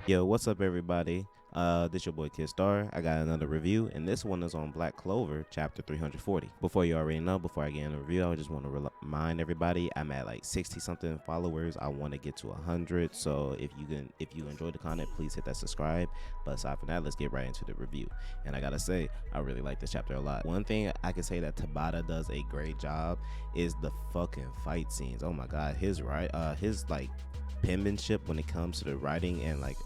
Yo, what's up, everybody? This your boy KiddxStar. I got another review, and this one is on Black Clover, chapter 340. Before you already know, before I get in the review, I just want to remind everybody I'm at like 60 something followers. I want to get to 100. So if you enjoy the content, please hit that subscribe. But aside from that, let's get right into the review. And I gotta say, I really like this chapter a lot. One thing I can say that Tabata does a great job is the fucking fight scenes. Oh my god, his like penmanship when it comes to the writing and like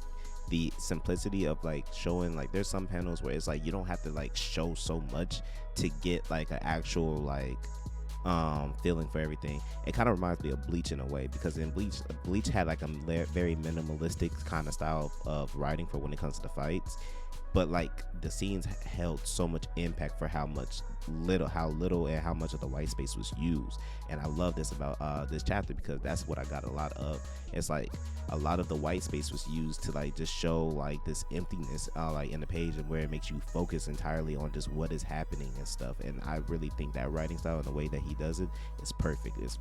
the simplicity of like showing, like there's some panels where it's like you don't have to like show so much to get like an actual like feeling for everything. It kind of reminds me of Bleach in a way, because in Bleach had like a very minimalistic kind of style of writing for when it comes to the fights, but like the scenes held so much impact for how little and how much of the white space was used. And I love this about this chapter, because that's what I got a lot of. It's like a lot of the white space was used to like just show like this emptiness like in the page, and where it makes you focus entirely on just what is happening and stuff. And I really think that writing style and the way that he does it is perfect. It's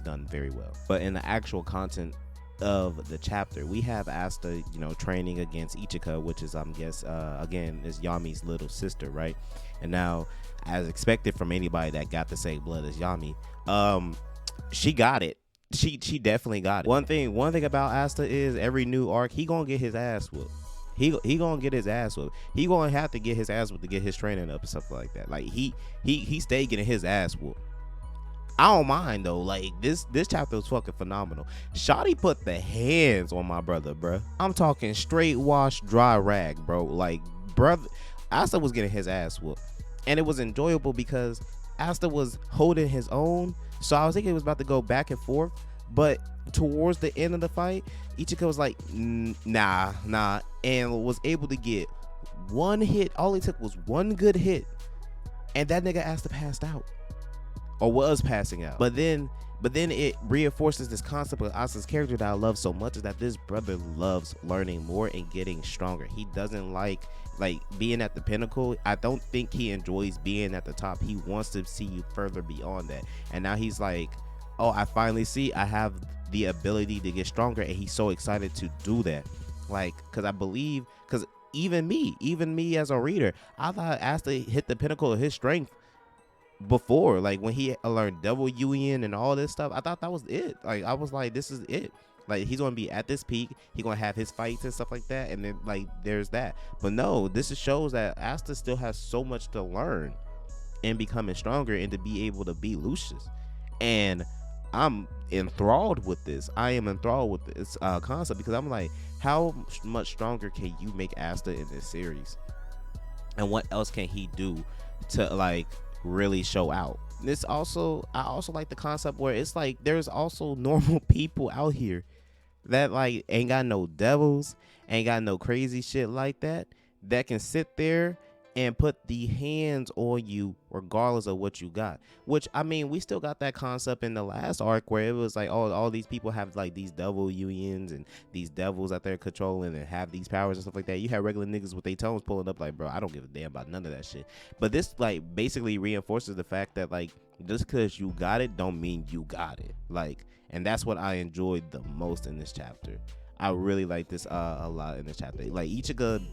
done very well. But in the actual content of the chapter, we have Asta, training against Ichika, which is again is Yami's little sister, right? And now, as expected from anybody that got the same blood as Yami, she got it. She definitely got it. One thing about Asta is every new arc he gonna get his ass whooped. He gonna get his ass whooped. He gonna have to get his ass whooped to get his training up and stuff like that. Like he stayed getting his ass whooped. I don't mind though. Like this chapter was fucking phenomenal. Shotty put the hands on my brother, bruh. I'm talking straight wash, dry rag, bro. Like, brother, Asta was getting his ass whooped, and it was enjoyable because Asta was holding his own. So I was thinking it was about to go back and forth, but towards the end of the fight, Ichika was like, nah, and was able to get one hit. All it took was one good hit, and that nigga Asta passed out, or was passing out. But then it reinforces this concept of Asta's character that I love so much, is that this brother loves learning more and getting stronger. He doesn't like being at the pinnacle. I don't think he enjoys being at the top. He wants to see you further beyond that. And now he's like, oh, I finally see I have the ability to get stronger, and he's so excited to do that. Like, because even me as a reader, I thought Asta hit the pinnacle of his strength before, like when he learned Devil Union and all this stuff. I thought that was it. Like, I was like, this is it. Like, he's gonna be at this peak, he's gonna have his fights and stuff like that, and then like there's that. But no, this shows that Asta still has so much to learn and becoming stronger, and to be able to beat Lucius. And I'm enthralled with this. I am enthralled with this concept, because I'm like, how much stronger can you make Asta in this series, and what else can he do to like really show out? I also like the concept where it's like there's also normal people out here that like ain't got no devils, ain't got no crazy shit like that, that can sit there and put the hands on you regardless of what you got. Which, I mean, we still got that concept in the last arc, where it was like, oh, all these people have like these devil unions and these devils that they're controlling and have these powers and stuff like that. You have regular niggas with their tones pulling up like, bro, I don't give a damn about none of that shit. But this like basically reinforces the fact that like, just because you got it don't mean you got it. Like, and that's what I enjoyed the most in this chapter. I really like this a lot in this chapter. Like, Ichika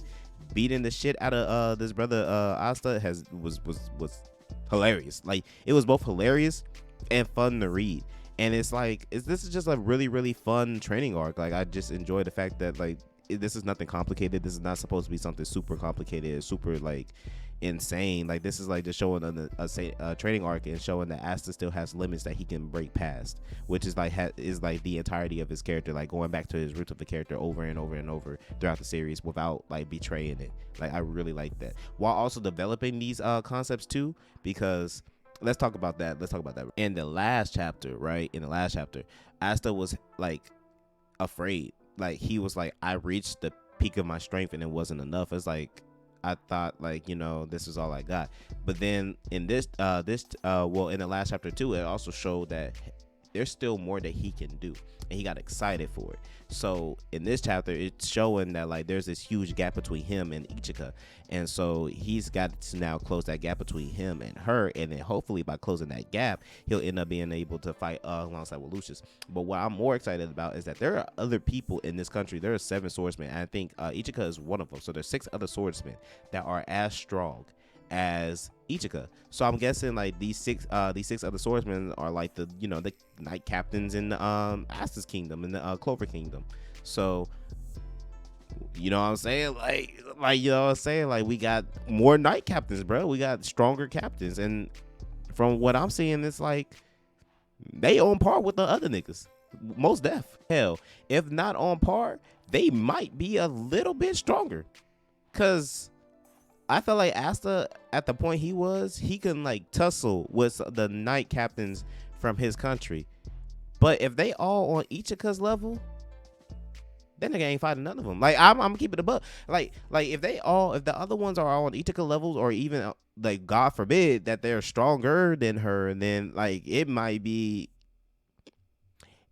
beating the shit out of this brother Asta was hilarious. Like, it was both hilarious and fun to read. And it's like, this is just a really, really fun training arc. Like, I just enjoy the fact that like this is nothing complicated. This is not supposed to be something super complicated, super like insane. Like, this is like just showing a training arc, and showing that Asta still has limits that he can break past, which is like is like the entirety of his character, like going back to his roots of the character over and over and over throughout the series without like betraying it. Like, I really like that, while also developing these concepts too, because let's talk about that. In the last chapter, Asta was like afraid. Like, he was like, I reached the peak of my strength and it wasn't enough. It's like, I thought like, this is all I got. But then in in the last chapter too, it also showed that there's still more that he can do, and he got excited for it. So in this chapter, it's showing that like there's this huge gap between him and Ichika, and so he's got to now close that gap between him and her, and then hopefully by closing that gap, he'll end up being able to fight alongside with Lucius. But what I'm more excited about is that there are other people in this country. There are 7 swordsmen, and I think Ichika is one of them. So there's 6 other swordsmen that are as strong as Ichika. So I'm guessing like these six other swordsmen are like the the knight captains in the Asta's kingdom, in the Clover kingdom. So you know what I'm saying, like you know what I'm saying, like we got more knight captains, bro. We got stronger captains, and from what I'm seeing, it's like they on par with the other niggas. Most def. Hell, if not on par, they might be a little bit stronger. Cause I felt like Asta, at the point he can like tussle with the knight captains from his country. But if they all on Ichika's level, then nigga ain't fighting none of them. Like I'm keeping it above. Like if the other ones are all on Ichika levels, or even like God forbid that they're stronger than her, and then like it might be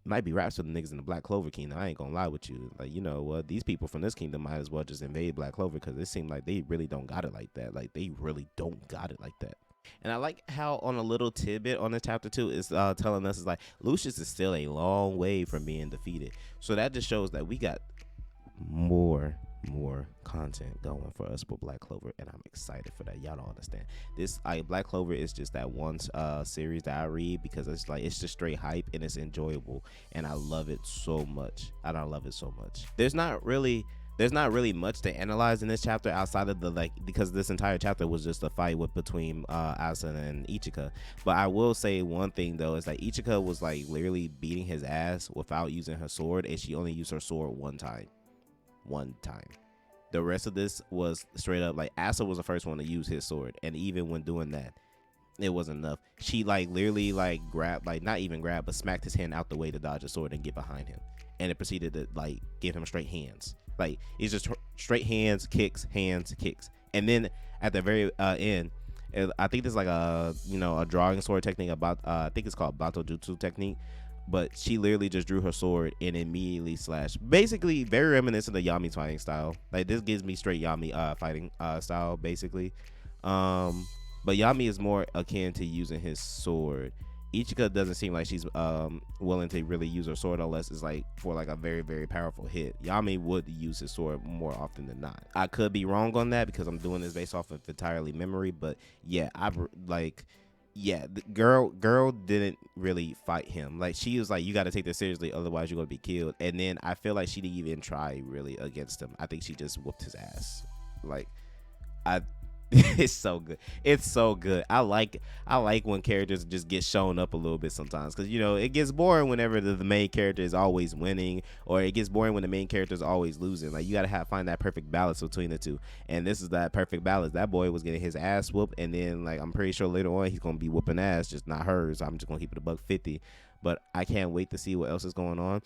raps for the niggas in the Black Clover Kingdom. I ain't gonna lie with you. Like, you know what? These people from this kingdom might as well just invade Black Clover, because it seemed like they really don't got it like that. Like, they really don't got it like that. And I like how on a little tidbit on the chapter 2 is telling us is like Lucius is still a long way from being defeated. So that just shows that we got more content going for us with Black Clover, and I'm excited for that. Y'all don't understand this. Black Clover is just that one series that I read because it's just straight hype and it's enjoyable, and I love it so much. There's not really much to analyze in this chapter outside of the because this entire chapter was just a fight between Asta and Ichika. But I will say one thing though, is that Ichika was like literally beating his ass without using her sword, and she only used her sword one time. The rest of this was straight up like Asta was the first one to use his sword, and even when doing that, it wasn't enough. She literally grabbed, not even grabbed, but smacked his hand out the way to dodge the sword and get behind him, and it proceeded to give him straight hands. It's just straight hands, kicks, and then at the very end, I think there's a drawing sword technique about I think it's called Bato Jutsu technique. But she literally just drew her sword and immediately slashed. Basically, very reminiscent of Yami's fighting style. Like, this gives me straight Yami fighting style, basically. But Yami is more akin to using his sword. Ichika doesn't seem like she's willing to really use her sword unless it's for a very, very powerful hit. Yami would use his sword more often than not. I could be wrong on that because I'm doing this based off of entirely memory. But yeah, the girl didn't really fight him. She was like, you got to take this seriously, otherwise you're gonna be killed. And then I feel like she didn't even try really against him. I think she just whooped his ass. It's so good. I like when characters just get shown up a little bit sometimes, because it gets boring whenever the main character is always winning, or it gets boring when the main character is always losing. You gotta find that perfect balance between the two, and this is that perfect balance. That boy was getting his ass whooped, and then I'm pretty sure later on he's gonna be whooping ass, just not hers. I'm just gonna keep it $150, but I can't wait to see what else is going on.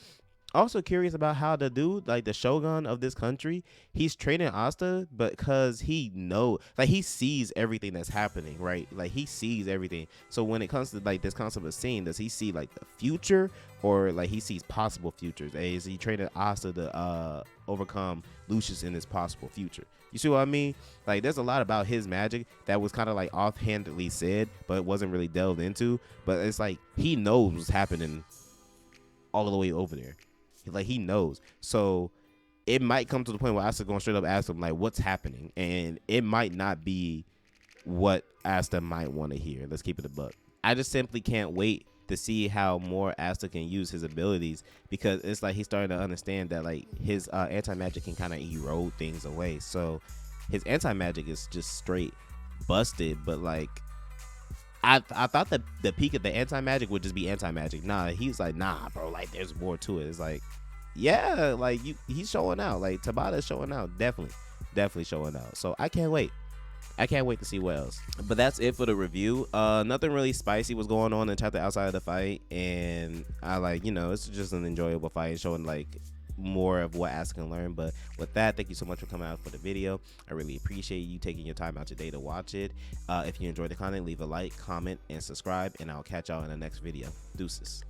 Also curious about how the dude, the shogun of this country, he's training Asta, but because he knows, he sees everything that's happening, right? He sees everything. So when it comes to this concept of seeing, does he see the future, or he sees possible futures? Is he training Asta to overcome Lucius in this possible future? You see what I mean? There's a lot about his magic that was kind of offhandedly said, but it wasn't really delved into. But it's he knows what's happening all the way over there. He knows. So it might come to the point where Asta going straight up ask him what's happening, and it might not be what Asta might want to hear. Let's keep it $1. I just simply can't wait to see how more Asta can use his abilities, because it's he's starting to understand that his anti-magic can kind of erode things away. So his anti-magic is just straight busted, but I thought that the peak of the anti-magic would just be anti-magic. Nah, he's nah, bro, there's more to it. It's yeah, he's showing out. Tabata's showing out. Definitely showing out. So I can't wait to see what else. But that's it for the review. Nothing really spicy was going on in chapter outside of the fight, and I it's just an enjoyable fight, showing more of what Asta can learn. But with that, thank you so much for coming out for the video. I really appreciate you taking your time out today to watch it. If you enjoyed the content, leave a like, comment, and subscribe, and I'll catch y'all in the next video. Deuces.